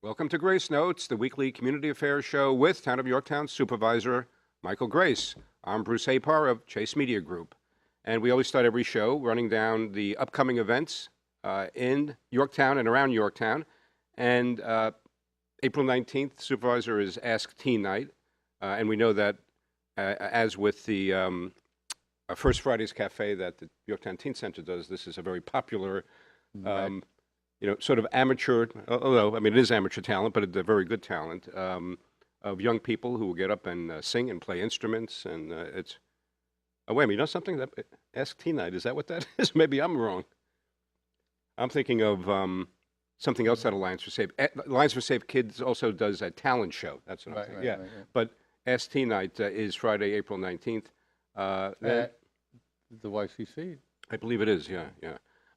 Welcome to Grace Notes, the weekly community affairs show with Town of Yorktown Supervisor Michael Grace. I'm Bruce Apar of Chase Media Group. And we always start every show running down the upcoming events in Yorktown and around Yorktown. And April 19th, Supervisor is Ask Teen Night. And we know that, as with the First Fridays Cafe that the Yorktown Teen Center does, this is a very popular sort of amateur, although, I mean, it is amateur talent, but it's a very good talent, of young people who will get up and sing and play instruments. And it's, oh, wait a minute, you know something? That Ask Teen Night, is that what that is? Maybe I'm wrong. I'm thinking of something else that Alliance for Safe. Alliance for Safe Kids also does a talent show. That's what I'm saying. Yeah. But Ask Teen Night is Friday, April 19th. At the YCC. I believe it is, yeah.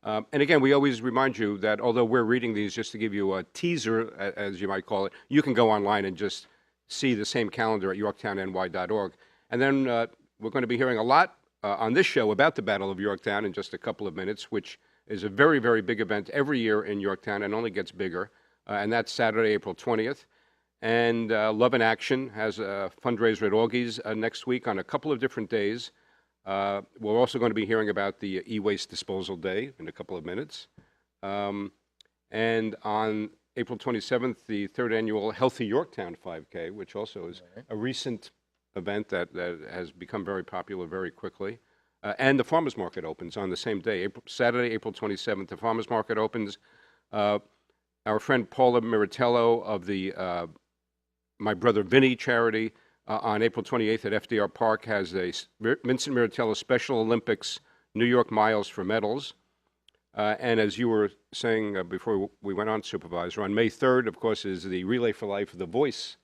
And again, we always remind you that although we're reading these just to give you a teaser, as you might call it, you can go online and just see the same calendar at yorktownny.org. And then we're going to be hearing a lot on this show about the Battle of Yorktown in just a couple of minutes, which is a very, very big event every year in Yorktown and only gets bigger. And that's Saturday, April 20th. And Love in Action has a fundraiser at Augie's next week on a couple of different days. We're also going to be hearing about the e-waste disposal day in a couple of minutes. And on April 27th, the third annual Healthy Yorktown 5K, which also is a recent event that has become very popular very quickly. And the farmers market opens on the same day, Saturday, April 27th. The farmers market opens. Our friend Paula Miratello of the My Brother Vinny charity on April 28th at FDR Park has a Vincent Miratello Special Olympics New York Miles for Medals. And as you were saying before we went on, Supervisor, on May 3rd, of course, is the Relay for Life, the Voice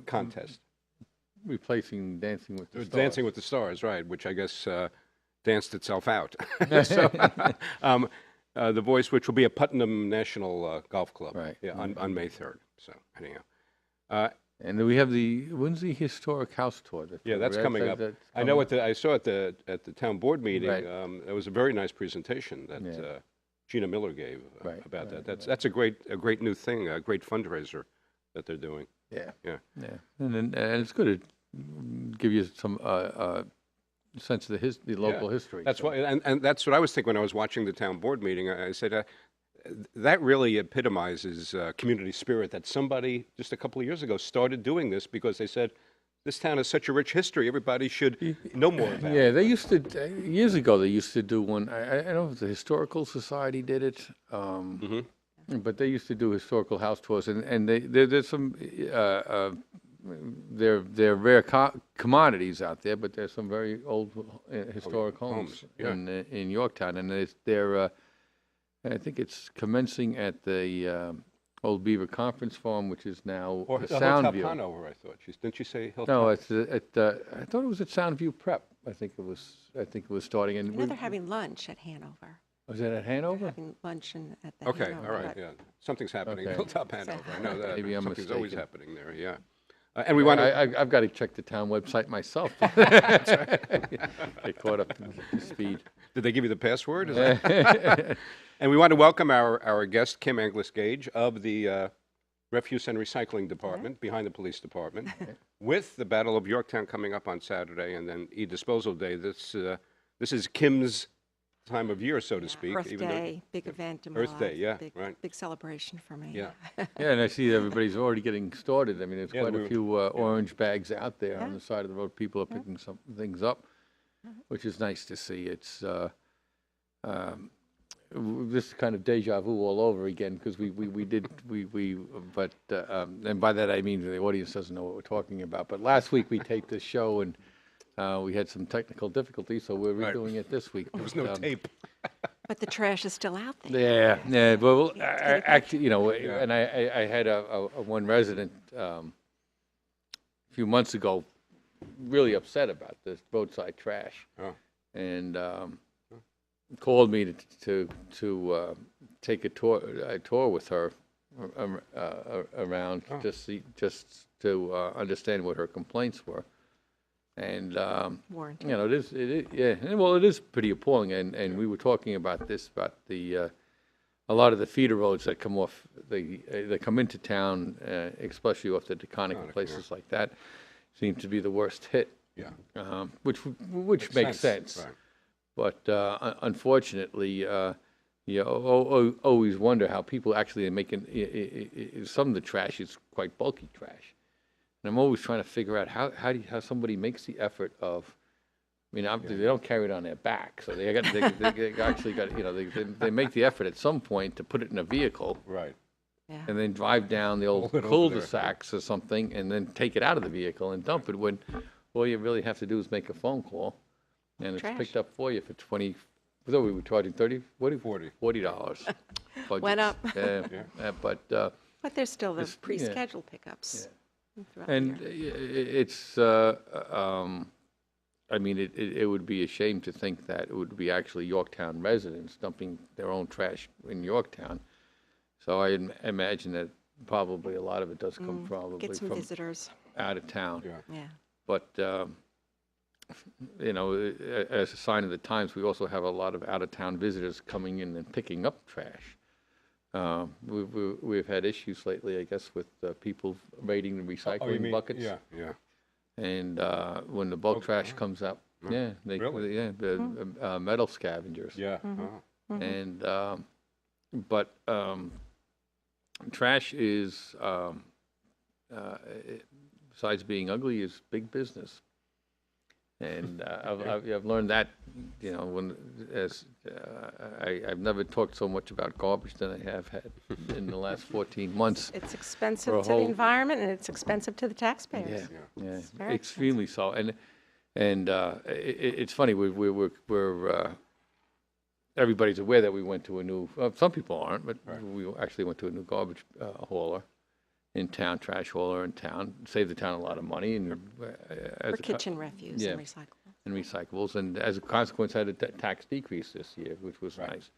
contest. Replacing Dancing with the Stars. Dancing with the Stars, right, which I guess danced itself out. So, the Voice, which will be at Putnam National Golf Club on May 3rd. So, anyhow. And then we have when's the historic house tour? That's coming up. I know I saw at the town board meeting. It was a very nice presentation that Gina Miller gave about that. That's a great new thing, a great fundraiser that they're doing. Yeah. And it's good to give you some sense of the local history. That's why, and that's what I was thinking when I was watching the town board meeting. I said, that really epitomizes community spirit, that somebody just a couple of years ago started doing this because they said, this town has such a rich history, everybody should know more about it. Yeah, they used to, years ago, they used to do one, I don't know if the Historical Society did it, but they used to do historical house tours, and there's some, they're rare commodities out there, but there's some very old historic homes in Yorktown, and they're I think it's commencing at the Old Beaver Conference Farm, which is now or Soundview. Hilltop Hanover, I thought. Didn't she say Hilltop? No, it's I thought it was at Soundview Prep. I think it was starting. And they're having lunch at Hanover. Was it at Hanover? They're having lunch at the Okay, Hanover. all right, yeah. Something's happening at Hilltop Hanover. I know that. Maybe I'm Something's always mistaken. happening there, yeah. And we want to... I've got to check the town website myself. Get caught up to speed. Did they give you the password? Is that... And we want to welcome our guest, Kim Angliss-Gage, of the Refuse and Recycling Department, behind the police department, with the Battle of Yorktown coming up on Saturday, and then e-disposal day. This is Kim's time of year, so to speak. Earth Day, big event in my Earth Day, life. right. Big celebration for me. Yeah. Yeah, and I see everybody's already getting started. I mean, there's quite a few orange bags out there on the side of the road. People are picking some things up, which is nice to see. It's this kind of deja vu all over again, because but and by that I mean the audience doesn't know what we're talking about. But last week we taped this show and we had some technical difficulties, so we're redoing it this week. There was no tape. But the trash is still out there. Yeah. Well, actually, and I had a one resident a few months ago really upset about this roadside trash, and called me to take a tour with her around just to understand what her complaints were. And it is pretty appalling. And we were talking about the a lot of the feeder roads that come off, they come into town, especially off the Deconic and places like that, seem to be the worst hit. Yeah. Which makes sense. Right. But unfortunately, you always wonder how people actually are making, some of the trash is quite bulky trash. And I'm always trying to figure out how somebody makes the effort of, I mean, obviously they don't carry it on their back, so they actually got, they make the effort at some point to put it in a vehicle. Right. Yeah. And then drive down the old cul-de-sacs or something and then take it out of the vehicle and dump it when all you really have to do is make a phone call and it's picked up for you for 20, we were charging 30, $40. Went up. But there's still the pre-scheduled pickups. throughout and the year. it's, I mean, it would be a shame to think that it would be actually Yorktown residents dumping their own trash in Yorktown. So I imagine that probably a lot of it does come Get some from visitors. out of town. Yeah. But, as a sign of the times, we also have a lot of out-of-town visitors coming in and picking up trash. We've had issues lately, I guess, with people raiding the recycling buckets. Yeah. And when the bulk trash comes up, Really? the metal scavengers. Yeah. And but trash is, besides being ugly, is big business. And I've learned that, I've never talked so much about garbage than I have had in the last 14 months. It's expensive to the environment and it's expensive to the taxpayers. Yeah, very extremely so. And it's funny, we're everybody's aware that we went to a new, some people aren't, but we actually went to a new garbage hauler in town, trash hauler in town, saved the town a lot of money. And For kitchen refuse and recyclables. And recyclables, and as a consequence, had a tax decrease this year, which was nice.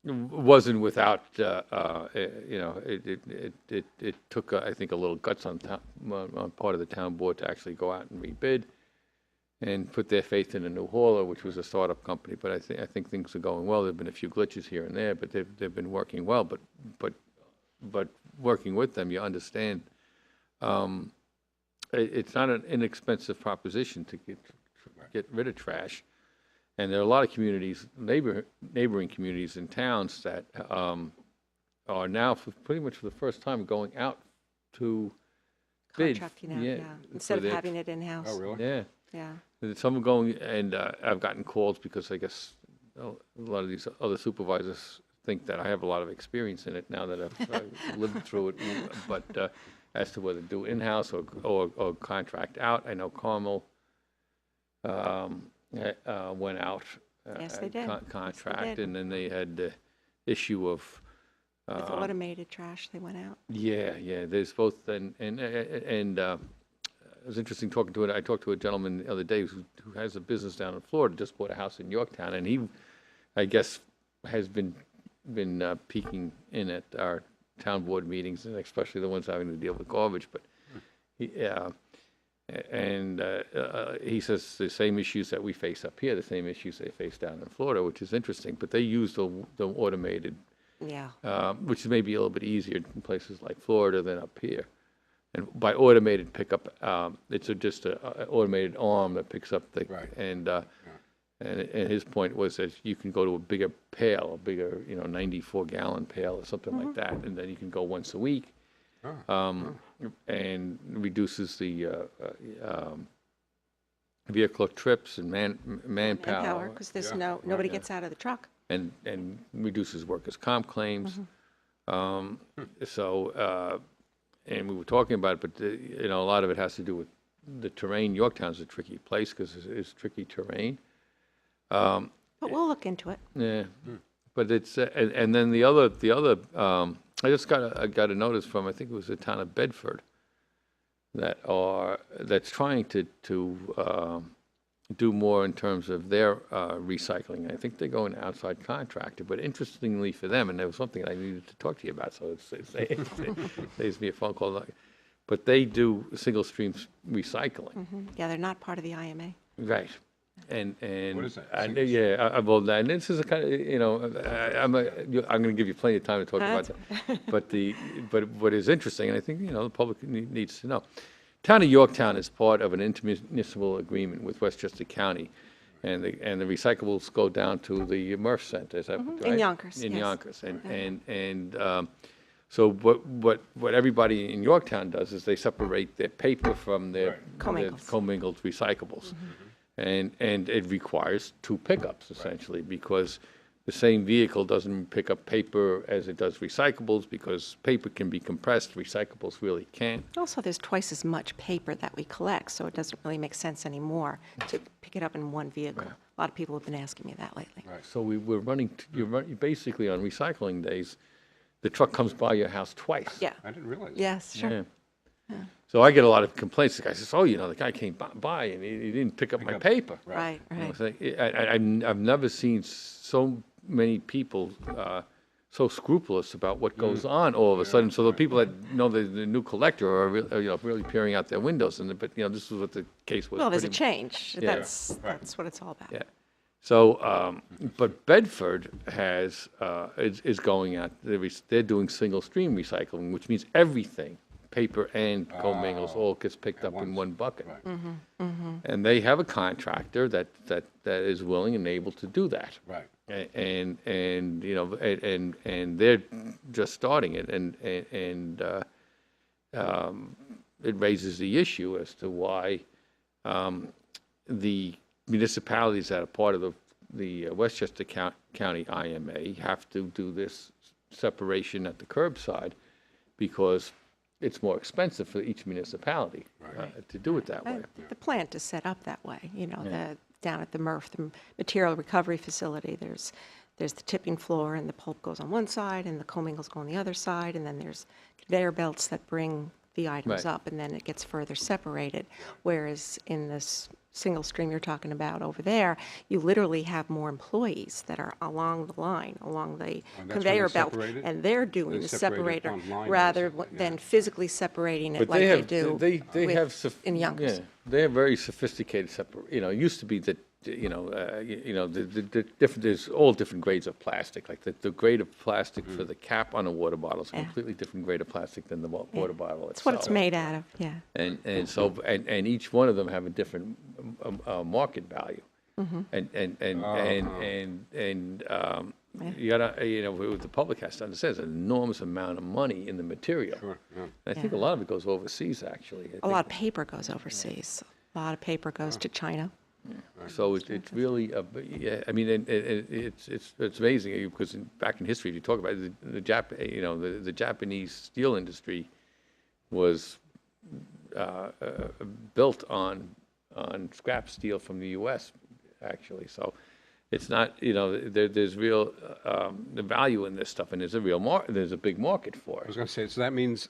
Wasn't without, it took, I think, a little guts on part of the town board to actually go out and rebid and put their faith in a new hauler, which was a startup company. But I think things are going well. There've been a few glitches here and there, but they've been working well. But working with them, you understand, it's not an inexpensive proposition to get rid of trash. And there are a lot of communities, neighboring communities in towns that are now, pretty much for the first time, going out to bid. Contracting out, instead of having it in-house. Oh, really? Yeah. Yeah. Some are going, and I've gotten calls because I guess a lot of these other supervisors think that I have a lot of experience in it now that I've lived through it. But as to whether to do in-house or contract out, I know Carmel went out Yes, they did. contract, Yes, they did. and then they had the issue of With automated trash, they went out. yeah. There's both, and it was interesting talking to it. I talked to a gentleman the other day who has a business down in Florida, just bought a house in Yorktown, and he, I guess, has been peeking in at our town board meetings, and especially the ones having to deal with garbage. But he says the same issues that we face up here, the same issues they face down in Florida, which is interesting. But they use the automated, which is maybe a little bit easier in places like Florida than up here. And by automated pickup, it's just an automated arm that picks up the and his point was that you can go to a bigger pail, a bigger 94-gallon pail or something like that, and then you can go once a week. And reduces the vehicle trips and manpower. Because there's nobody gets out of the truck. And reduces workers' comp claims. And we were talking about it, but a lot of it has to do with the terrain. Yorktown's a tricky place because it's tricky terrain. But we'll look into it. Yeah, but it's and then the other I just got a notice from, I think it was the town of Bedford, that's trying to do more in terms of their recycling. I think they're going outside contractor, but interestingly for them, and there was something I needed to talk to you about, so it saves me a phone call. But they do Singlestream Recycling. Yeah, they're not part of the IMA. Right. And What is that? and, yeah, well, and this is a kind of, I'm going to give you plenty of time to talk about that. But what is interesting, and I think the public needs to know, Town of Yorktown is part of an intermunicipal agreement with Westchester County, and the recyclables go down to the Murph Center. Is that right? In Yonkers, In yes. Yonkers, so what everybody in Yorktown does is they separate their paper from their commingled recyclables. And it requires 2 pickups, essentially, because the same vehicle doesn't pick up paper as it does recyclables, because paper can be compressed, recyclables really can't. Also, there's twice as much paper that we collect, so it doesn't really make sense anymore to pick it up in one vehicle. Right. A lot of people have been asking me that lately. Right. So we're running, basically on recycling days, the truck comes by your house twice. Yeah. I didn't realize that. Yes, sure. Yeah. So I get a lot of complaints. The guy says, the guy came by and he didn't pick up my paper. Right, right. It's like, I've never seen so many people so scrupulous about what goes on all of a sudden. So the people that know the new collector are really peering out their windows. But this is what the case was. Well, there's a pretty change. Yeah. That's what it's all about. Yeah. So, but Bedford is going out. They're doing single stream recycling, which means everything, paper and commingles, all gets picked up in one bucket. Right. And they have a contractor that is willing and able to do that. Right. And they're just starting it, and it raises the issue as to why the municipalities that are part of the Westchester County IMA have to do this separation at the curbside, because it's more expensive for each municipality to do it that way. The plant is set up that way, down at the Murph, the material recovery facility, there's the tipping floor, and the pulp goes on one side and the commingles go on the other side, and then there's conveyor belts that bring the items Right. up, and then it gets further separated. Whereas in this single stream you're talking about over there, you literally have more employees that are along the line, along the that's conveyor where they belt, separate it? and they're doing They the separate it separator online, rather basically, than physically separating it But like they they have, do they have, in Yonkers. yeah, they have very sophisticated it used to be that, the different, there's all different grades of plastic, like the grade of plastic for the cap on a water bottle is a Yeah. completely different grade of plastic than the water bottle That's itself. what it's made out of, yeah. And so each one of them have a different market value. You gotta, what the public has to understand, there's an enormous amount of money in the material. Sure, yeah. And I think a lot of it goes overseas, actually. A lot of paper goes overseas. A lot of paper goes to China. So it's really, it's amazing, because back in history, if you talk about it, the Japanese steel industry was built on scrap steel from the U.S., actually. So it's not, there's real the value in this stuff, and there's a big market for I it. was going to say, so that means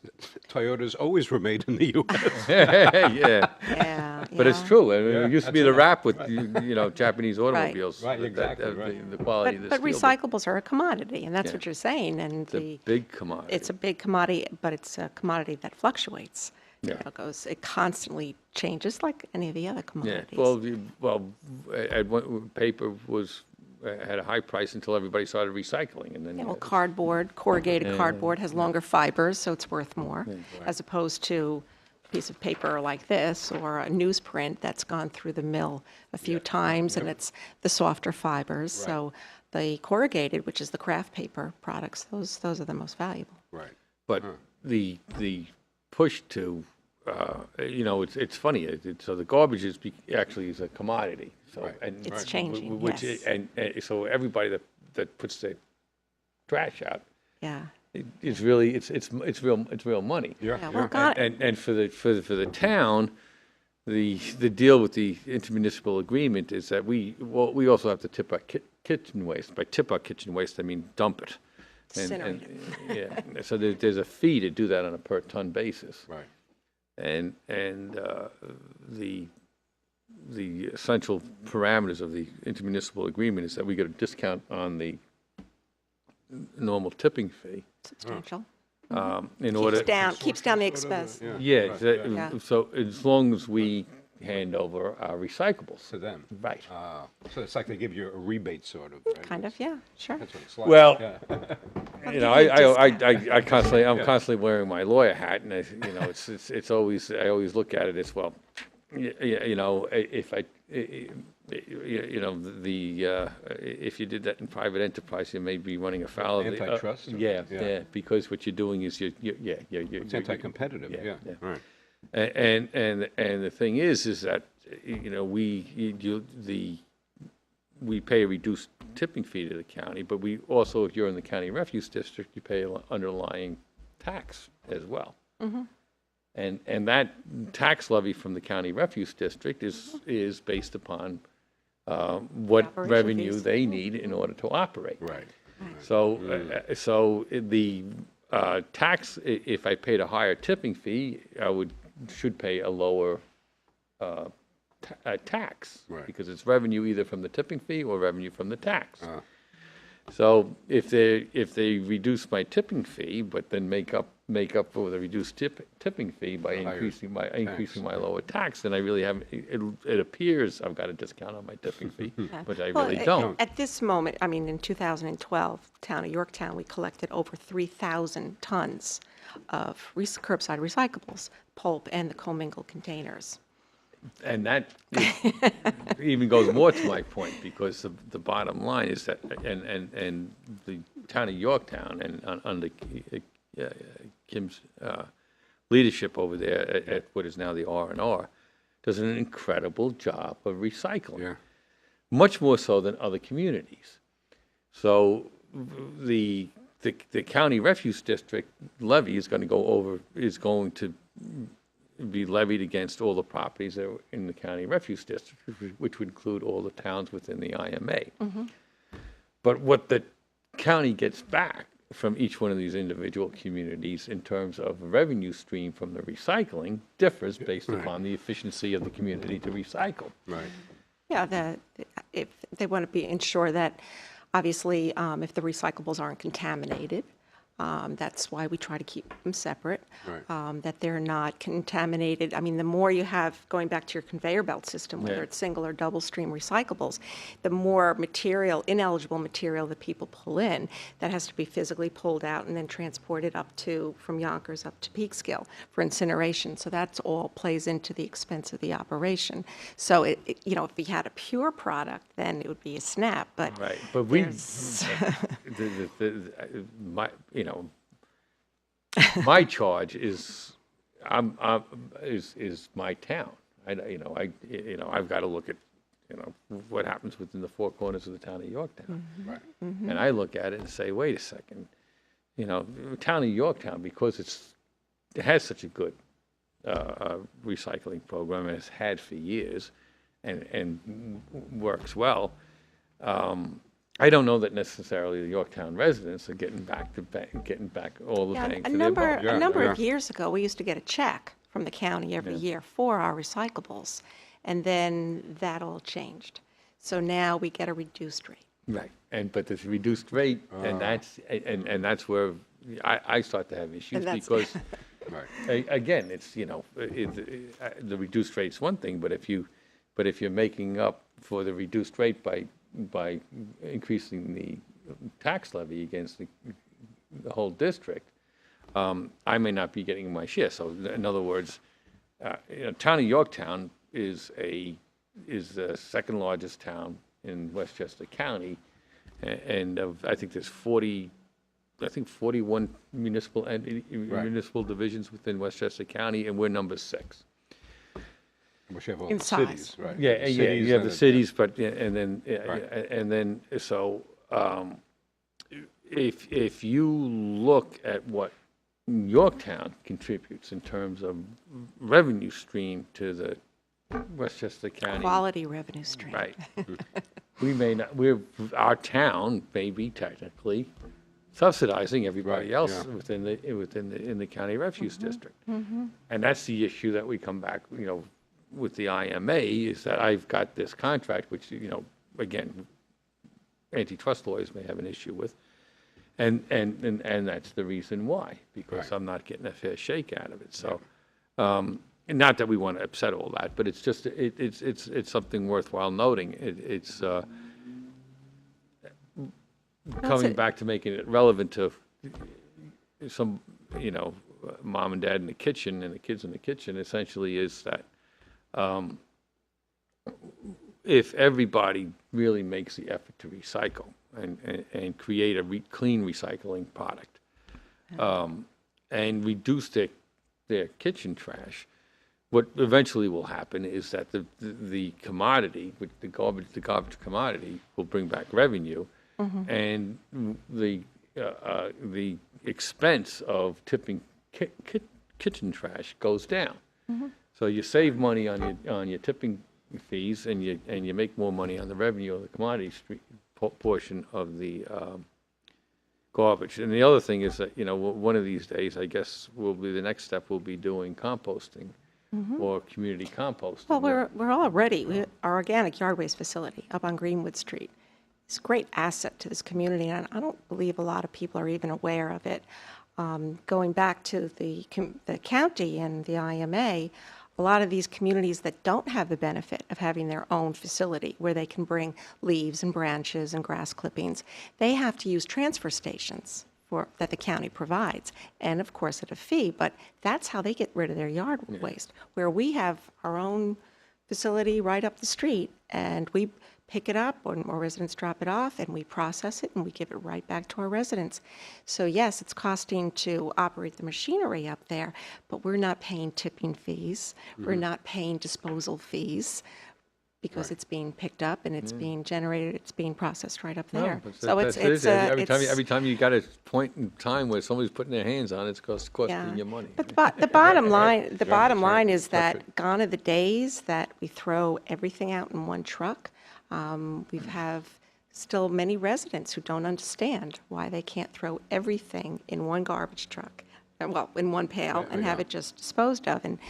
Toyotas always were made in the U.S. Yeah. Yeah, But it's yeah. true. I mean, Yeah, it used to be that's the rap with Japanese automobiles. Right, exactly, right. The quality of the But steel. recyclables are a commodity, and that's Yeah. what you're saying, and It's a big commodity. it's a big commodity, but it's a commodity that fluctuates. Yeah. It constantly changes like any of the other Yeah. commodities. Paper had a high price until everybody started recycling, and then. Yeah, well, cardboard, corrugated cardboard has longer fibers, so it's worth more, as opposed to a piece of paper like this, or a newsprint that's gone through the mill a few times, and it's the softer fibers. So the corrugated, which is the craft paper products, those are the most valuable. Right. But the push to, it's funny. So the garbage actually is a commodity. So Right. and It's changing, which yes. and so everybody that puts their trash out, Yeah. it's really it's real money. Yeah, Yeah, well, God, And for the town, the deal with the intermunicipal agreement is that we also have to tip our kitchen waste. By tip our kitchen waste, I mean dump it. Incinerate Yeah. So there's a fee to do that on a per ton basis. Right. And the essential parameters of the intermunicipal agreement is that we get a discount on the normal tipping fee. substantial. In order. Keeps down the expense. Yeah, Yeah. so as long as we hand over our recyclables. To them. Right. So it's like they give you a rebate, sort of. Right? Kind of, yeah, sure. That's what it's like. Well, Yeah. you know, I'm constantly wearing my lawyer hat, and it's always, I always look at it as, well, you know, if you did that in private enterprise, you may be running afoul of the Antitrust? yeah, because what you're doing is It's anti-competitive, yeah, yeah. yeah. Right. And the thing is that, you know, we pay a reduced tipping fee to the county, but we also, if you're in the county refuse district, you pay an underlying tax as well. Mm-hmm. And that tax levy from the county refuse district is based upon what Operation revenue fees. they need in order to operate. Right. So, the tax, if I paid a higher tipping fee, should pay a lower tax. Right. Because it's revenue either from the tipping fee or revenue from the tax. So if they reduce my tipping fee, but then make up for the reduced tipping fee by increasing my lower tax, then I really have, it appears I've got a discount on my tipping fee, but I really don't. At this moment, I mean, in 2012, town of Yorktown, we collected over 3,000 tons of curbside recyclables, pulp and the commingled containers. And that even goes more to my point, because the bottom line is that, and the town of Yorktown, and under Kim's leadership over there at what is now the R&R, does an incredible job of recycling. Yeah. Much more so than other communities. So the county refuse district levy is going to be levied against all the properties that are in the county refuse district, which would include all the towns within the IMA. Mm-hmm. But what the county gets back from each one of these individual communities in terms of revenue stream from the recycling differs based upon the efficiency of the community to recycle. Right. Yeah, if they want to ensure that, obviously, if the recyclables aren't contaminated, that's why we try to keep them separate, Right. that they're not contaminated. I mean, the more you have, going back to your conveyor belt system, whether Yeah. it's single or double stream recyclables, the more material, ineligible material that people pull in, that has to be physically pulled out and then transported from Yonkers up to Peekskill for incineration. So that's all plays into the expense of the operation. So, if we had a pure product, then it would be a snap, but Right, but my charge is my town. I've got to look at what happens within the four corners of the town of Yorktown, Right. Mm-hmm. and I look at it and say, wait a second, town of Yorktown, because it has such a good recycling program, and has had for years, and works well. I don't know that necessarily the Yorktown residents are getting back all the Yeah, bang a for their number, buck. a number of Yeah. years ago, we used to get a check from the county every year for our recyclables, and then that all changed. So now we get a reduced rate. Right, but this reduced rate, and that's where I start to have issues, And that's- because Right. again, it's the reduced rate's one thing, but if you're making up for the reduced rate by increasing the tax levy against the whole district, I may not be getting my share. So in other words, town of Yorktown is the second largest town in Westchester County, and I think there's 41 municipal divisions within Westchester County, and we're number 6. We should have all In the size. cities, right? Yeah, The you cities have and the cities, but, Right. if you look at what Yorktown contributes in terms of revenue stream to the Westchester County. Quality revenue stream. Right. Our town may be technically subsidizing everybody Right, else yeah. in the county refuse district. And that's the issue that we come back, with the IMA, is that I've got this contract, which, again, antitrust lawyers may have an issue with. And that's the reason why, because Right. I'm not getting a fair shake out of it. So, and not that we want to upset all that, but it's just, it's something worthwhile noting. It's coming back to making it relevant to some, mom and dad in the kitchen and the kids in the kitchen, essentially is that if everybody really makes the effort to recycle and create a clean recycling product, and reduce their kitchen trash, what eventually will happen is that the commodity, the garbage commodity, will bring back revenue, and the expense of tipping kitchen trash goes down. So you save money on your tipping fees, and you make more money on the revenue of the commodity portion of the garbage. And the other thing is that, one of these days, I guess, the next step will be doing composting or community composting. Well, we're already, our organic yard waste facility up on Greenwood Street is a great asset to this community, and I don't believe a lot of people are even aware of it. Going back to the county and the IMA, a lot of these communities that don't have the benefit of having their own facility where they can bring leaves and branches and grass clippings, they have to use transfer stations that the county provides, and of course at a fee, but that's how they get rid of their yard waste. Where we have our own facility right up the street, and we pick it up, or residents drop it off, and we process it, and we give it right back to our residents. So yes, it's costing to operate the machinery up there, but we're not paying tipping fees. We're not paying disposal fees, because it's being picked up and it's being generated, it's being processed right up there. So every time you got a point in time where somebody's putting their hands on it, it's costing you money. But the bottom line is that gone are the days that we throw everything out in one truck. We have still many residents who don't understand why they can't throw everything in one garbage truck, in one pail, and have it just disposed of. And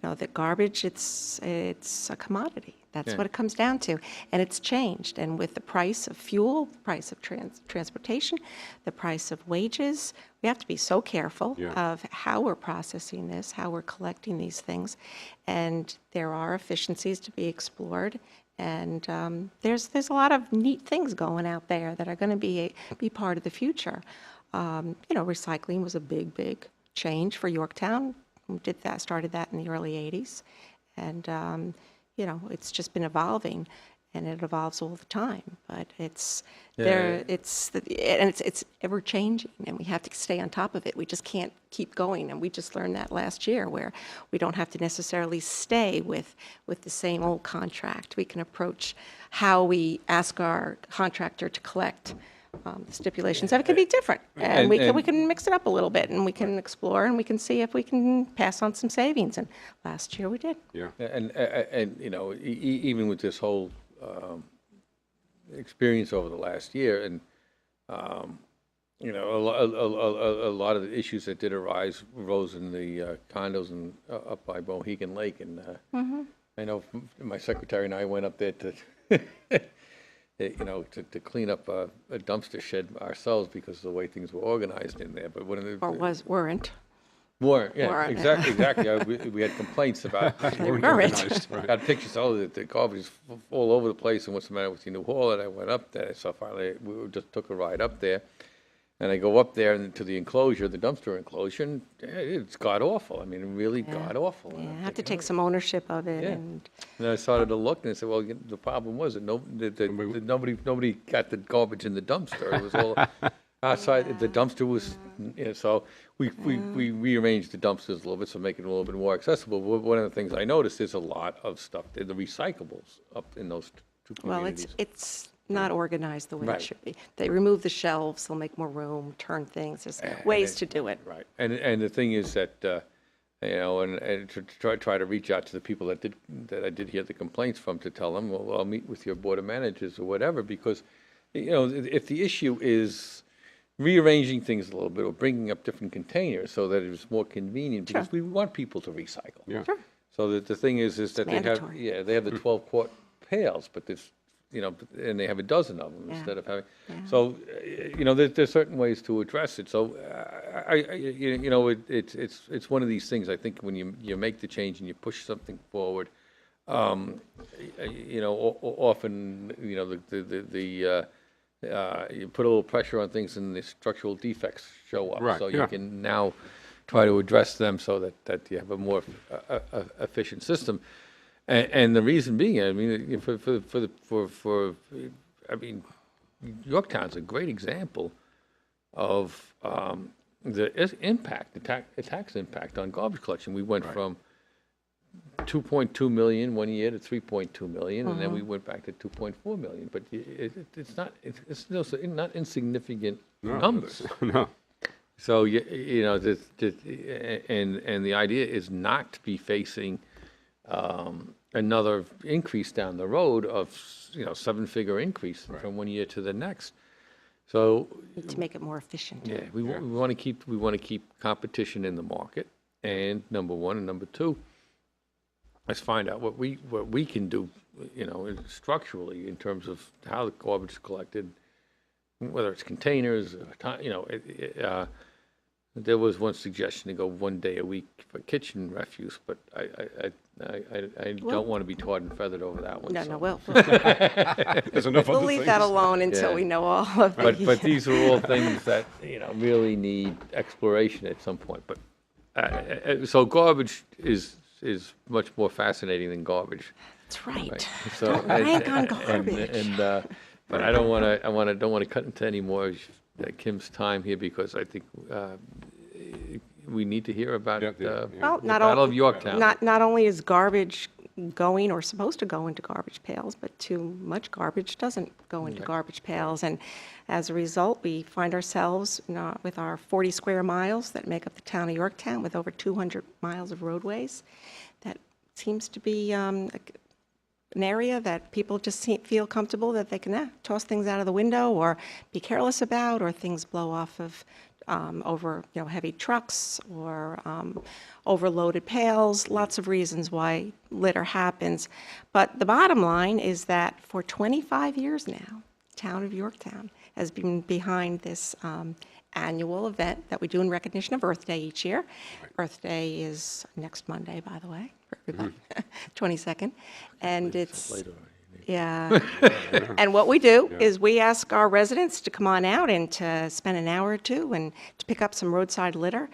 the garbage, it's a commodity. That's what it comes down to. And it's changed. And with the price of fuel, the price of transportation, the price of wages, we have to be so careful of how we're processing this, how we're collecting these things. And there are efficiencies to be explored. And there's a lot of neat things going out there that are going to be part of the future. Recycling was a big change for Yorktown. We started that in the early 80s. And, it's just been evolving, and it evolves all the time. But it's ever changing, and we have to stay on top of it. We just can't keep going, and we just learned that last year, where we don't have to necessarily stay with the same old contract. We can approach how we ask our contractor to collect. The stipulations of it can be different, and we can mix it up a little bit, and we can explore, and we can see if we can pass on some savings. And last year we did. Yeah. And even with this whole experience over the last year, and a lot of the issues that did arose in the condos and up by Mohegan Lake, and I know my secretary and I went up there to. To clean up a dumpster shed ourselves because of the way things were organized in there. But weren't. Yeah, exactly. We had complaints about they weren't. Got pictures of the garbage is all over the place, and what's the matter with the new hall? And I went up there, so finally we just took a ride up there. And I go up there and to the enclosure, the dumpster enclosure, and it's god awful. I mean, really god awful. Yeah, I have to take some ownership of it. Yeah. And I started to look, and I said, well, the problem was that nobody got the garbage in the dumpster. It was all outside. The dumpster was, so we rearranged the dumpsters a little bit to make it a little bit more accessible. But one of the things I noticed is a lot of stuff, the recyclables up in those two communities. Well, it's not organized the way it should be. They remove the shelves, they'll make more room, turn things. There's ways to do it. Right. And the thing is that, and to try to reach out to the people that I did hear the complaints from, to tell them, well, I'll meet with your board of managers or whatever, because, if the issue is rearranging things a little bit or bringing up different containers so that it's more convenient, because we want people to recycle. Yeah. Sure. So the thing is that they have the 12-quart pails, but there's and they have a dozen of them Yeah. instead of having. Yeah. So, there's certain ways to address it. So, it's one of these things. I think when you make the change and you push something forward, often, you put a little pressure on things and the structural defects show up. Right, So yeah. you can now try to address them so that you have a more efficient system. And the reason being, I mean, Yorktown's a great example of the tax impact on garbage collection. We went from 2.2 million one year to 3.2 million, and then we went back to 2.4 million. But it's not insignificant numbers. No. So and the idea is not to be facing another increase down the road of 7-figure increase from one year to the next. So To make it more efficient. yeah, we want to keep competition in the market, and number one, and number two, let's find out what we can do, structurally in terms of how the garbage is collected, whether it's containers, there was one suggestion to go 1 day a week for kitchen refuse, but I don't want to be tarred and feathered over that one. No, so. no, we'll There's enough we'll other leave things. that alone until Yeah. we know all of the. But these are all things that really need exploration at some point. But so garbage is much more fascinating than garbage. That's right. Right. So Rank on garbage. But I don't want to cut into any more Kim's time here, because I think we need to hear about Yeah. Well, the Battle of Yorktown. Not only is garbage going or supposed to go into garbage pails, but too much garbage doesn't go into garbage pails. And as a result, we find ourselves with our 40 square miles that make up the town of Yorktown, with over 200 miles of roadways. That seems to be an area that people just feel comfortable that they can toss things out of the window or be careless about, or things blow off of over heavy trucks or overloaded pails. Lots of reasons why litter happens. But the bottom line is that for 25 years now, the town of Yorktown has been behind this annual event that we do in recognition of Earth Day each year. Earth Day is next Monday, by the way, for everybody, 22nd. And it's, yeah. And what we do is we ask our residents to come on out and to spend an hour or two and to pick up some roadside litter.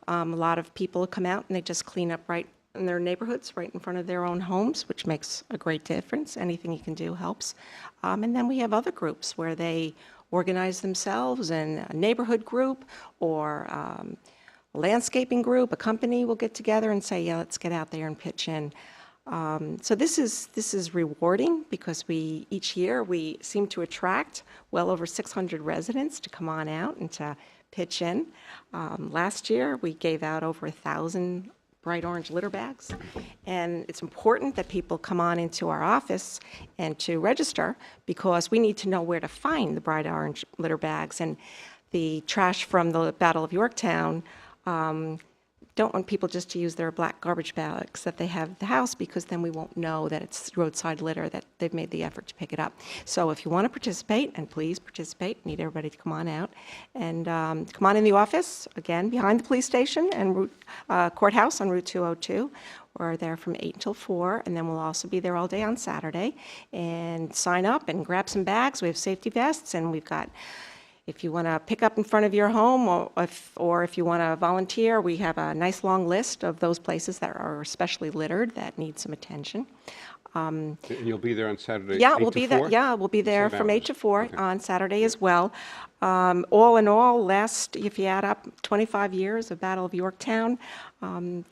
A lot of people come out and they just clean up right in their neighborhoods, right in front of their own homes, which makes a great difference. Anything you can do helps. And then we have other groups where they organize themselves in a neighborhood group or a landscaping group. A company will get together and say, yeah, let's get out there and pitch in. So this is rewarding, because each year we seem to attract well over 600 residents to come on out and to pitch in. Last year we gave out over 1,000 bright orange litter bags, and it's important that people come on into our office and to register, because we need to know where to find the bright orange litter bags. And the trash from the Battle of Yorktown, don't want people just to use their black garbage bags that they have at the house, because then we won't know that it's roadside litter, that they've made the effort to pick it up. So if you want to participate, and please participate, need everybody to come on out and come on in the office, again, behind the police station and courthouse on Route 202. We're there from 8 until 4, and then we'll also be there all day on Saturday. And sign up and grab some bags. We have safety vests, and we've got, if you want to pick up in front of your home, or if you want to volunteer, we have a nice long list of those places that are especially littered that need some attention. And you'll be there on Saturday, Yeah, 8 we'll to be 4? there. Yeah, we'll be there Same from 8 hours. to 4 Okay. on Saturday as well. All in all, if you add up 25 years of Battle of Yorktown,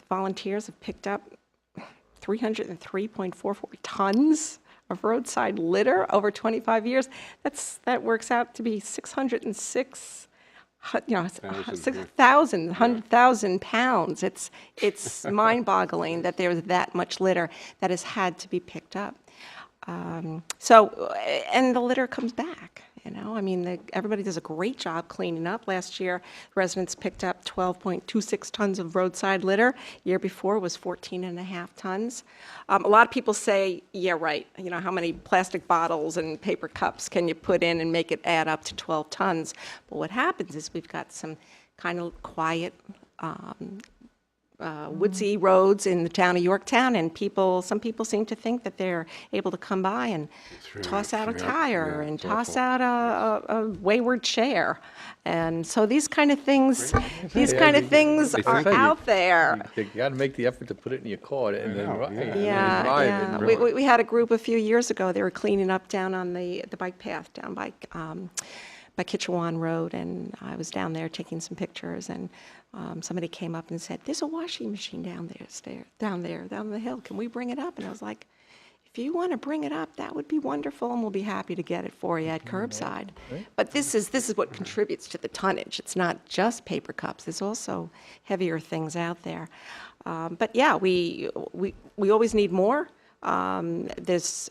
volunteers have picked up 303.44 tons of roadside litter over 25 years. That works out to be 606, 100,000 pounds. It's mind-boggling that there's that much litter that has had to be picked up. And the litter comes back. You know, I mean, everybody does a great job cleaning up. Last year, residents picked up 12.26 tons of roadside litter. Year before was 14.5 tons. A lot of people say, yeah, right, you know, how many plastic bottles and paper cups can you put in and make it add up to 12 tons? But what happens is we've got some kind of quiet, woodsy roads in the town of Yorktown, and some people seem to think that they're able to come by and toss out a tire and toss out a wayward chair. And so these kind of things, are out there. You got to make the effort to put it in your car and then drive. Yeah. We had a group a few years ago. They were cleaning up down on the bike path down by Kitchewan Road, and I was down there taking some pictures, and somebody came up and said, "There's a washing machine down the hill. Can we bring it up?" And I was like, "If you want to bring it up, that would be wonderful, and we'll be happy to get it for you at curbside." Right. But this is what contributes to the tonnage. It's not just paper cups. There's also heavier things out there. But yeah, we always need more. There's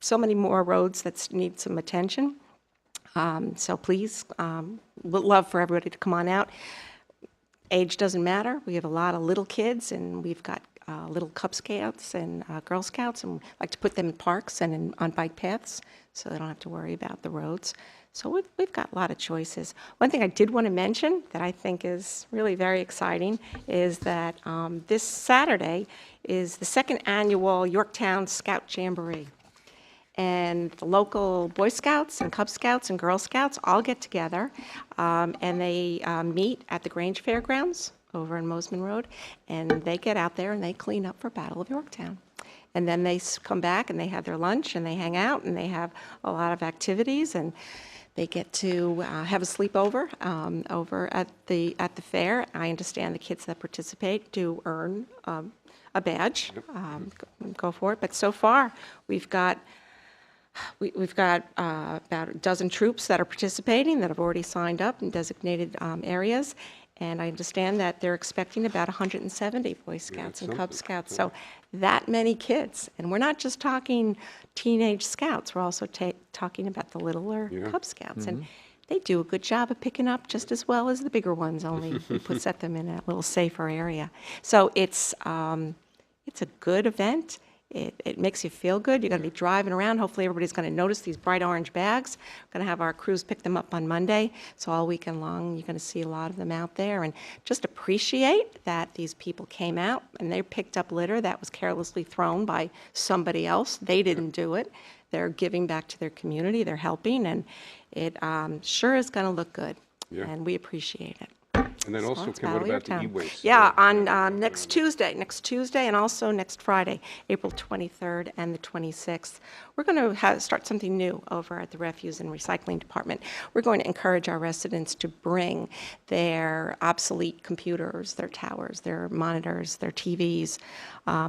so many more roads that need some attention. So please, we'd love for everybody to come on out. Age doesn't matter. We have a lot of little kids, and we've got little Cub Scouts and Girl Scouts, and we like to put them in parks and on bike paths so they don't have to worry about the roads. So we've got a lot of choices. One thing I did want to mention that I think is really very exciting is that this Saturday is the second annual Yorktown Scout Jamboree. And the local Boy Scouts and Cub Scouts and Girl Scouts all get together, and they meet at the Grange Fairgrounds over in Mosman Road, and they get out there and they clean up for Battle of Yorktown. And then they come back and they have their lunch and they hang out and they have a lot of activities, and they get to have a sleepover over at the fair. I understand the kids that participate do earn a badge. Go for it. But so far, we've got about a dozen troops that are participating that have already signed up in designated areas, and I understand that they're expecting about 170 Boy Scouts and Cub Scouts. So that many kids, and we're not just talking teenage scouts, we're also talking about the littler Cub Scouts, and they do a good job of picking up just as well as the bigger ones, only we set them in a little safer area. So it's a good event. It makes you feel good. You're going to be driving around. Hopefully everybody's going to notice these bright orange bags. We're going to have our crews pick them up on Monday. So all weekend long, you're going to see a lot of them out there. And just appreciate that these people came out and they picked up litter that was carelessly thrown by somebody else. They didn't do it. They're giving back to their community. They're helping. And it sure is going to look good. Yeah. And we appreciate it. And then also, Kim, what about the e-waste? Yeah, on next Tuesday, and also next Friday, April 23rd and the 26th, we're going to start something new over at the Refuse and Recycling Department. We're going to encourage our residents to bring their obsolete computers, their towers, their monitors, their TVs,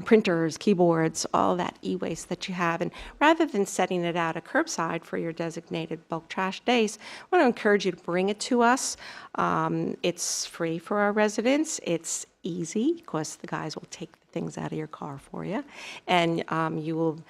printers, keyboards, all that e-waste that you have. And rather than setting it out at curbside for your designated bulk trash days, I want to encourage you to bring it to us. It's free for our residents. It's easy because the guys will take the things out of your car for you, and you will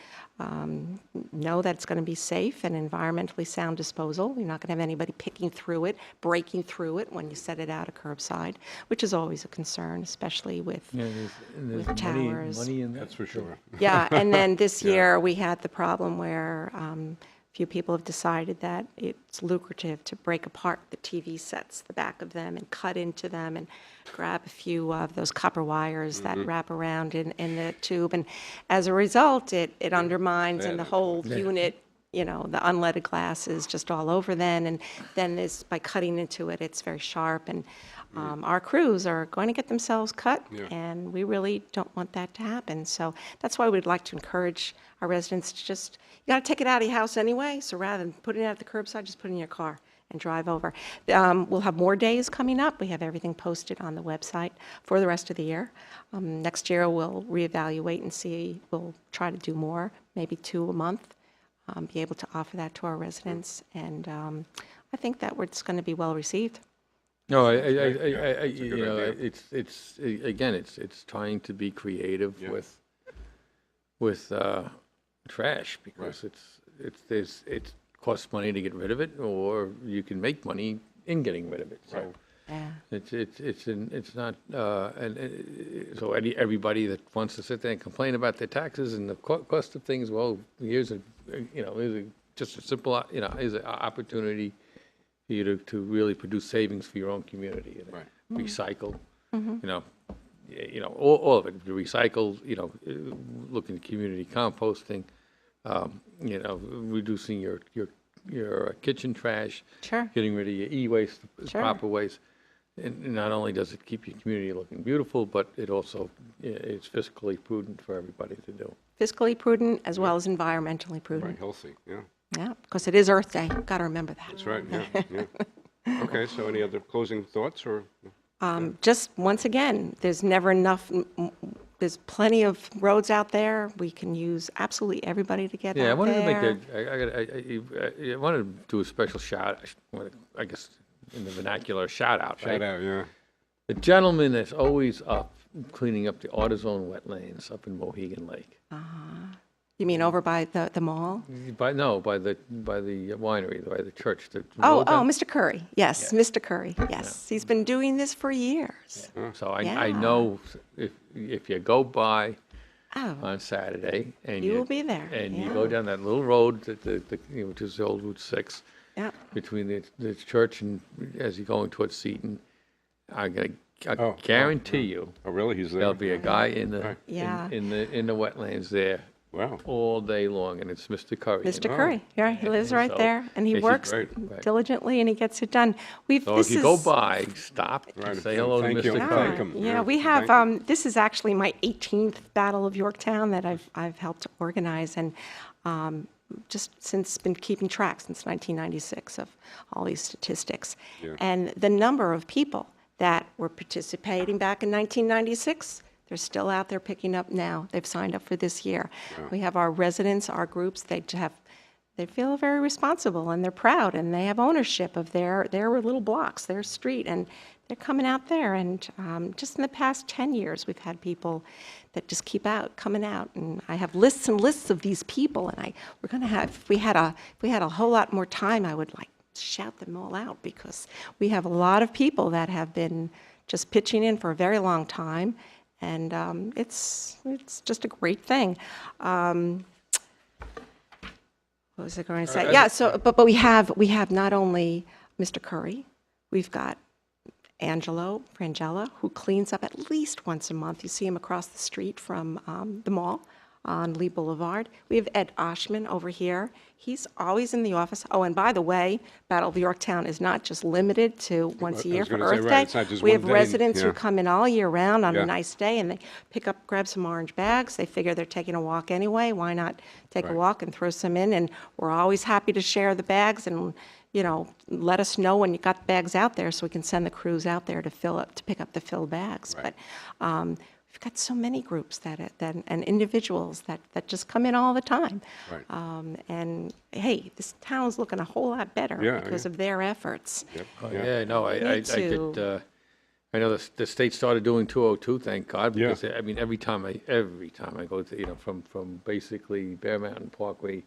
know that it's going to be safe and environmentally sound disposal. You're not going to have anybody picking through it, breaking through it when you set it out at curbside, which is always a concern, especially with with towers. Money in that. That's for sure. Yeah, and then this year we had the problem where a few people have decided that it's lucrative to break apart the TV sets, the back of them, and cut into them and grab a few of those copper wires that wrap around in the tube. And as a result, it undermines and the whole unit, you know, the unleaded glass is just all over then. And then by cutting into it, it's very sharp. And our crews are going to get themselves cut, and we really don't want that to happen. So that's why we'd like to encourage our residents to just, you got to take it out of your house anyway, so rather than putting it at the curbside, just put it in your car and drive over. We'll have more days coming up. We have everything posted on the website for the rest of the year. Next year, we'll reevaluate and see, we'll try to do more, maybe 2 a month, be able to offer that to our residents, and I think that it's going to be well received. No, you know, it's again, it's trying to be creative with trash, because it's costs money to get rid of it, or you can make money in getting rid of it. So it's not, so everybody that wants to sit there and complain about their taxes and the cost of things, well, here's just a simple, is an opportunity for you to really produce savings for your own community. Recycle, all of it, recycle, looking at community composting, reducing your kitchen trash, getting rid of your e-waste, proper waste. And not only does it keep your community looking beautiful, but it also it's fiscally prudent for everybody to do. Fiscally prudent as well as environmentally prudent. Right, healthy, yeah. Yeah, because it is Earth Day. Got to remember that. That's right, yeah. Okay, so any other closing thoughts or? Just once again, there's never enough. There's plenty of roads out there. We can use absolutely everybody to get out there. Yeah, I wanted to make I wanted to do a special shout. I guess in the vernacular, shout out. Shout out, yeah. The gentleman that's always up cleaning up the AutoZone wetlands up in Mohegan Lake. You mean over by the mall? By the winery, by the church. Mr. Curry. Yes, Mr. Curry. Yes, he's been doing this for years. So I know if you go by on Saturday and you will be there, and you go down that little road which is the old Route 6, between the church and as you're going towards Seton, I guarantee you. Oh, really? He's there. There'll be a guy in the wetlands there. Wow. All day long, and it's Mr. Curry. Mr. Curry, yeah, he lives right there, and he works diligently, and he gets it done. So if you go by, stop, say hello to Mr. Curry. Yeah, we have, this is actually my 18th Battle of Yorktown that I've helped organize, and just since been keeping track since 1996 of all these statistics. And the number of people that were participating back in 1996, they're still out there picking up now. They've signed up for this year. We have our residents, our groups, they feel very responsible, and they're proud, and they have ownership of their little blocks, their street, and they're coming out there. And just in the past 10 years, we've had people that just keep coming out. And I have lists and lists of these people, and we're going to have, if we had a whole lot more time, I would shout them all out, because we have a lot of people that have been just pitching in for a very long time. And it's just a great thing. What was I going to say? Yeah. So, but we have not only Mr. Curry, we've got Angelo Frangella, who cleans up at least once a month. You see him across the street from the mall on Lee Boulevard. We have Ed Oshman over here. He's always in the office. Oh, and by the way, Battle of Yorktown is not just limited to once a year for Earth Day. We have residents who come in all year round on a nice day, and they grab some orange bags. They figure they're taking a walk anyway. Why not take a walk and throw some in? And we're always happy to share the bags, and let us know when you got the bags out there so we can send the crews out there to pick up the filled bags. But we've got so many groups and individuals that just come in all the time. And hey, this town's looking a whole lot better because of their efforts. I know the state started doing 202, thank God, because I mean every time I go to from basically Bear Mountain Parkway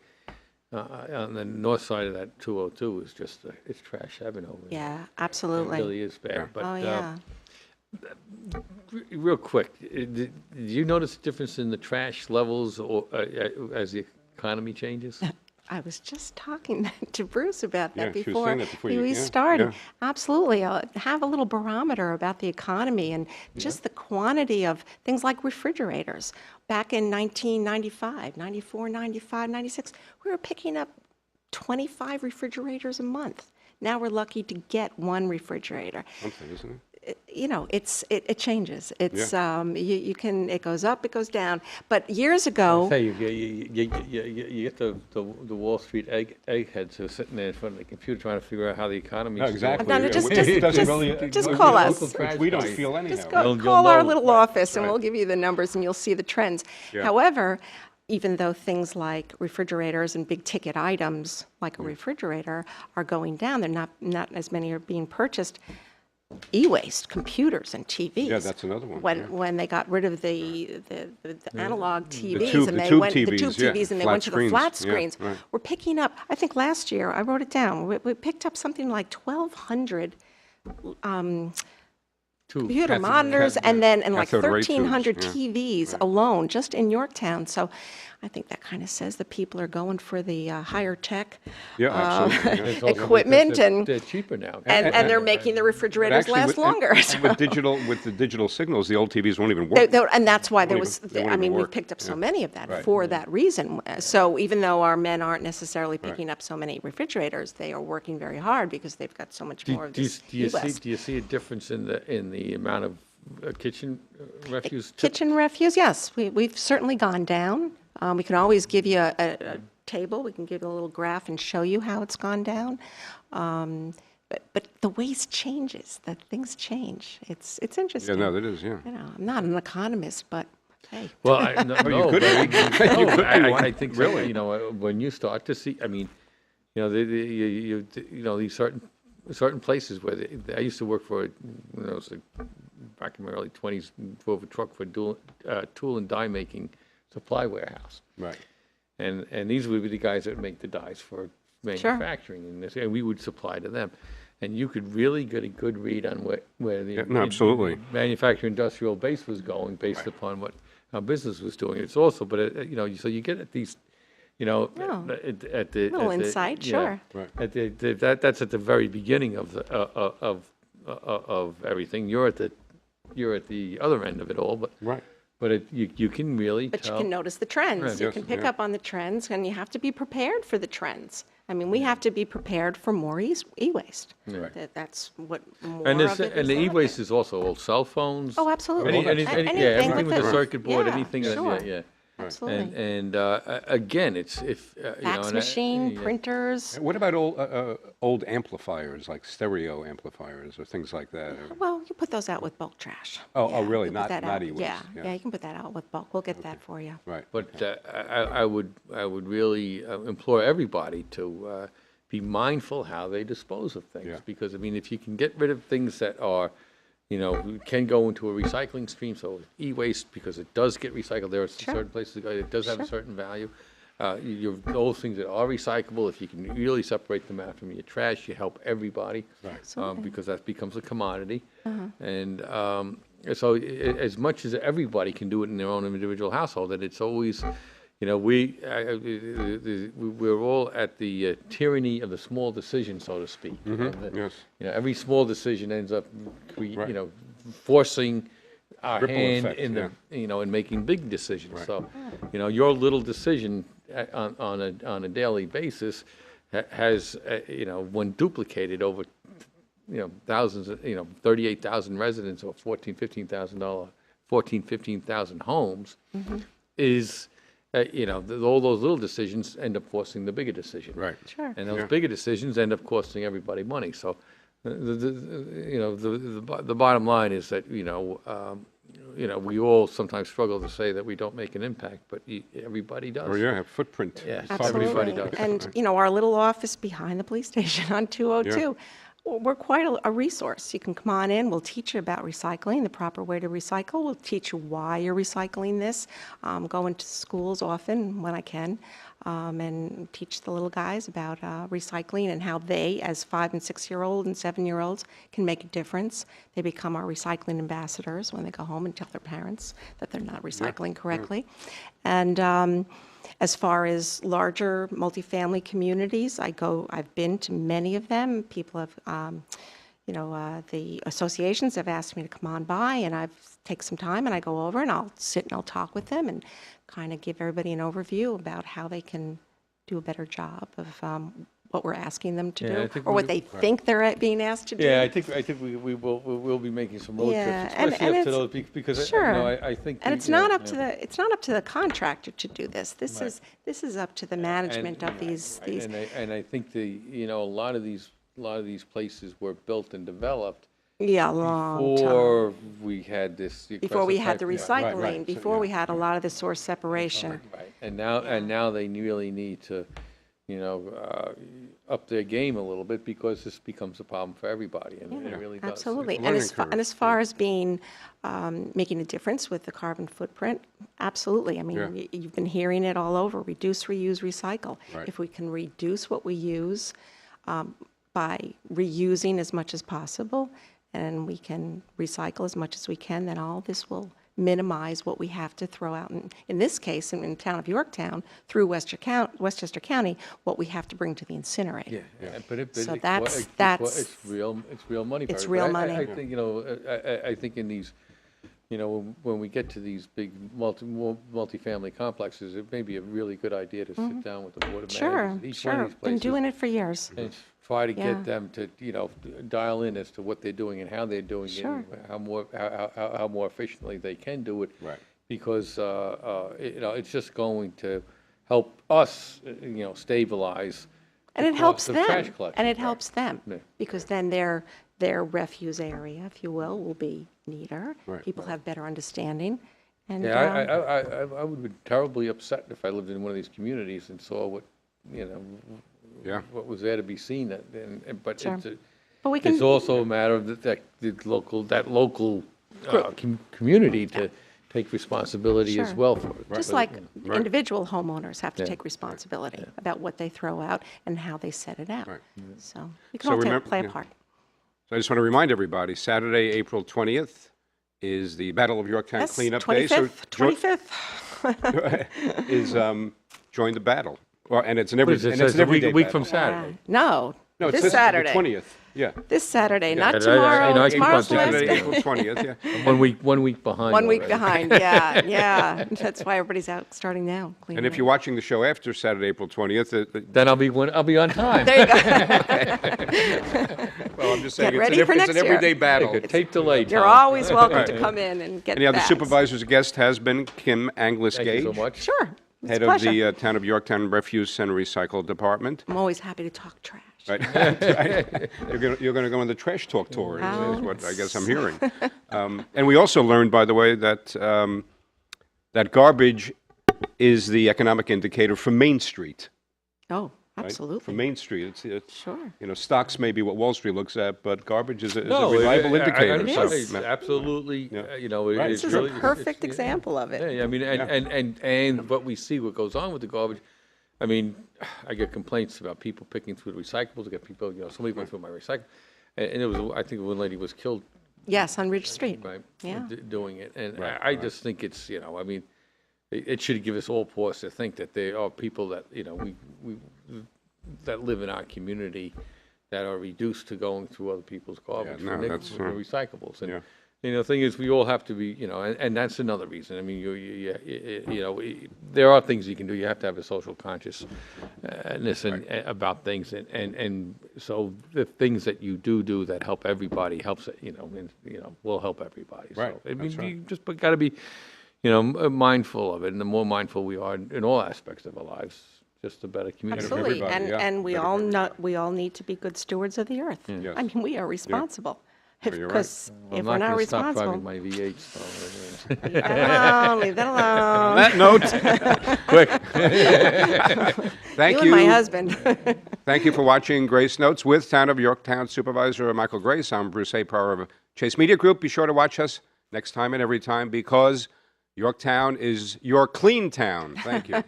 on the north side of that 202 is just it's trash heaven over there. Yeah, absolutely. It really is bad. But real quick, did you notice a difference in the trash levels as the economy changes? I was just talking to Bruce about that before we started. Absolutely. Have a little barometer about the economy and just the quantity of things like refrigerators. Back in 1995, 94, 95, 96, we were picking up 25 refrigerators a month. Now we're lucky to get one refrigerator. Something, isn't it? It changes. It's you can, it goes up, it goes down. But years ago, you get the Wall Street eggheads who are sitting there in front of the computer trying to figure out how the economy. No, exactly. No, just call us. We don't feel anyhow. Just call our little office, and we'll give you the numbers, and you'll see the trends. However, even though things like refrigerators and big ticket items like a refrigerator are going down, they're not as many are being purchased. e-waste, computers and TVs. Yeah, that's another one, When yeah. when they got rid of the analog TVs tube- and the they tube went TVs, the tube yeah, TVs and they flat went to the screens, flat yeah, screens. right. We're picking up. I think last year I wrote it down. We picked up something like 1,200 computer monitors and like Cathode ray tubes, 1,300 yeah. TVs alone just in Yorktown. So I think that kind of says that people are going for the higher tech Yeah, absolutely. yeah. It's also because equipment they're cheaper now. and they're making the refrigerators Actually, last with- longer. and so- with the digital signals, the old TVs won't even work. And that's why there won't was, even- they won't I even mean, we've work, picked up so yeah. many of that Right. for that reason. So even though our men aren't necessarily picking up so many refrigerators, they are working very hard because they've got so much more of this e-waste. Do you see a difference in the amount of kitchen refuse? Kitchen refuse, yes, we've certainly gone down. We can always give you a table, we can give you a little graph and show you how it's gone down. But the waste changes, the things change. It's Yeah, interesting. no, that is, yeah. You know, I'm not an economist, but hey. Well, you could be. I think really, when you start to see, I mean, these certain places where I used to work for, when I was back in my early 20s, drove a truck for tool and die making supply warehouse. Right. And these would be the guys that would make the dies for manufacturing, and we would supply to them. And you could really get a good read on where the absolutely. manufacturing industrial base was going based upon what our business was doing. It's also, but so you get at these, at the Little insight, sure. Right. That's at the very beginning of the of everything. You're at the other end of it all, but Right. But you can really But tell. you can notice the trends. Trends, You yes, can pick yeah. up on the trends, and you have to be prepared for the trends. I mean, we have to be prepared for more e-waste. Right. That's what more And of it and is the out e-waste is also old cell phones. Oh, absolutely. Anything Anything with a the- circuit board, yeah, anything. sure. Yeah. Absolutely. And again, it's if Fax machine, printers. What about old amplifiers, like stereo amplifiers or things like that? Well, you put those out with bulk trash. Oh, really? you put Not that out. e-waste, Yeah, yeah. yeah, you can put that out with bulk. We'll get that for you. Right. But I would really implore everybody to be mindful how they dispose of things. Yeah. Because, I mean, if you can get rid of things that are, can go into a recycling stream, so e-waste, because it does get recycled, there are certain places it does have a certain value. Those things that are recyclable, if you can really separate them out from your trash, you help everybody. Right. Because that becomes a commodity. And so as much as everybody can do it in their own individual household, that it's always, we're all at the tyranny of the small decision, so to speak. Yes. Every small decision ends up, Right. forcing our Ripple hand effect, in the, in making big decisions. Right. So, your little decision on a daily basis has, when duplicated over, thousands, 38,000 residents or 15,000 homes, is, all those little decisions end up forcing the bigger decision. Right. Sure. And those Yeah. bigger decisions end up costing everybody money. So, the bottom line is that, we all sometimes struggle to say that we don't make an impact, but everybody does. Oh, yeah, footprint. Yeah. Absolutely. Everybody does. And, our little office behind the police station on 202, we're quite a resource. You can come on in, we'll teach you about recycling, the proper way to recycle. We'll teach you why you're recycling this. Go into schools often when I can and teach the little guys about recycling and how they, as 5- and 6-year-old and 7-year-olds, can make a difference. They become our recycling ambassadors when they go home and tell their parents that they're not recycling correctly. And as far as larger multifamily communities, I've been to many of them. People have, the associations have asked me to come on by, and I've take some time and I go over and I'll sit and I'll talk with them and kind of give everybody an overview about how they can do a better job of what we're asking them to Yeah, I do, think or what they think they're being asked to do. Yeah, I think we'll be making some road Yeah, trips, and especially up to it's- those, because Sure. I think. And it's not up to the contractor to do this. This is up to the management of these. And I think a lot of these places were built and developed Yeah, a long time. before we had this. Before we had the aggressive type- recycling, So, before we had a lot of the source separation. Right, and now they really need to up their game a little bit, because this becomes a problem for everybody, and it really does. Absolutely. It's a And learning curve. as far as being, making a difference with the carbon footprint, absolutely. I mean, you've been hearing it all over, reduce, reuse, recycle. Right. If we can reduce what we use by reusing as much as possible, and we can recycle as much as we can, then all this will minimize what we have to throw out. In this case, in the town of Yorktown, through Westchester County, what we have to bring to the incinerator. But So it's real money. It's Barry. real But money. I think, I think in these, when we get to these big multi-family complexes, it may be a really good idea to sit down with the Board of Sure, Managers. Each one of sure. these Been places, doing it for years. and try to Yeah. get them to, dial in as to what they're doing and how they're doing Sure. it, and how more efficiently they can do it. Right. Because, it's just going to help us, stabilize And the it helps cost of them, trash collection. and it helps them, Yeah. because then their refuse area, if you will be neater. Right. People have better understanding, and, Yeah, I would be terribly upset if I lived in one of these communities and saw what, Yeah. what was there to be seen. But Sure. it's but we can, it's also a matter of that local community to take responsibility as Sure. well for it. just But, like Right. individual homeowners have to Yeah. take responsibility about what they throw out and how they set it out. Right. So we can So all remember- play a yeah. part. So I just want to remind everybody, Saturday, April 20th is the Battle of Yorktown Yes, Cleanup Day. 25th, 25th. Join the battle. And it's an What is it? everyday A week battle. from Saturday. No, No, it's this Saturday. The 20th. Yeah. This Saturday, not I tomorrow. keep on Tomorrow's the last Saturday, day. April 20th, yeah. 1 week behind. 1 week already. behind, yeah. That's why everybody's out starting now. And cleaning if up. you're watching the show after Saturday, April 20th, Then I'll be on time. There you go. well, I'm just saying Get ready for it's next an year. everyday battle. Tape delay. You're Tom. always welcome to come in and get Anyhow, the bags. supervisor's guest has been Kim Thank you Angliss-Gage, so much. Sure. It's head a of pleasure. the Town of Yorktown Refuse and Recycle Department. I'm always happy to talk trash. Right. You're going to go on the trash talk tour, is what I guess I'm hearing. And we also learned, by the way, that that garbage is the economic indicator for Main Street. Oh, right? absolutely. For Main Street, it's Sure. Stocks may be what Wall Street looks at, but garbage is a No, reliable indicator. It So, is. yeah. Absolutely. Yeah. It This is really- a perfect yeah. example of it. Yeah, I mean, and what we see, what goes on with the garbage. I mean, I get complaints about people picking through the recyclables. I get people, somebody went through my recycle, and it was, I think one lady was killed, Yes, on Ridge Street. right, Yeah. doing it. And Right, I just think it's, I mean, it should give us all pause to think that there are people that, we that live in our community that are reduced to going through other people's garbage no, for that's, recyclables. And, yeah. the thing is, we all have to be, and that's another reason. I mean, there are things you can do. You have to have a social consciousness about things, and so the things that you do that help everybody helps it. Will help everybody. Right, So, I mean, that's right. you just got to be, mindful of it, and the more mindful we are in all aspects of our lives, just a better community. Absolutely. everybody, yeah. And we Better for all everybody. we all need to be good stewards of the earth. Yes. I mean, we are responsible. Well, you're right. Because I'm if we're not gonna stop responsible, driving my V8. So, leave that alone, leave that alone. On that note, quick. thank You and my husband. Thank you for watching Grace Notes with Town of Yorktown Supervisor Michael Grace. I'm Bruce Apar of Chase Media Group. Be sure to watch us next time and every time because Yorktown is your clean town. Thank you.